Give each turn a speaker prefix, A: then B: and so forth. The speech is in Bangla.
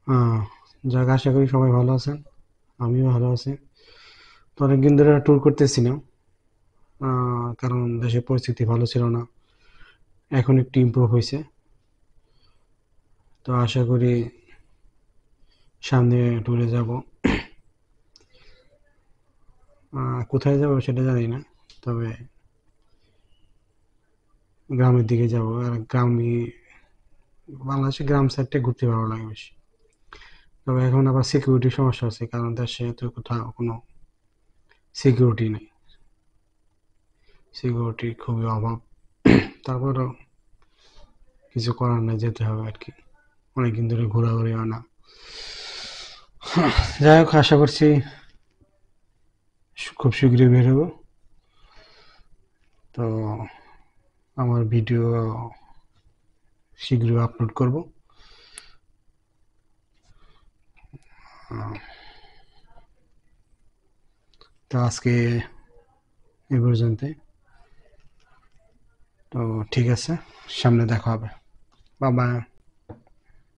A: আহ, যাক আশা করি সবাই ভালো আছেন। আমিও ভালো আছি। তো অনেকদিন ধরে ট্যুর করতেছি না, কারণ দেশের পরিস্থিতি ভালো ছিল না। এখন একটু ইমপ্রুভ হয়েছে। তো আশা করি সামনে ট্যুরে যাব। কোথায় যাব সেটা জানি না, তবে গ্রামের দিকে যাব। আর বাংলাদেশের গ্রাম সাইডটা ঘুরতে ভালো লাগে বেশি। তবে এখন আবার সিকিউরিটির সমস্যা আছে, কারণ দেশে তো কোথাও কোনো সিকিউরিটি নেই। সিকিউরিটির খুবই অভাব। তারপরও কিছু করার নেই, যেতে হবে আর কি। অনেকদিন ধরে ঘোরাঘুরি হয় না। যাই হোক, আশা করছি খুব শীঘ্রই বের হবো। তো আমার ভিডিও শীঘ্রই আপলোড করব। তো আজকে এই পর্যন্তই। তো ঠিক আছে, সামনে দেখা হবে। বাবা।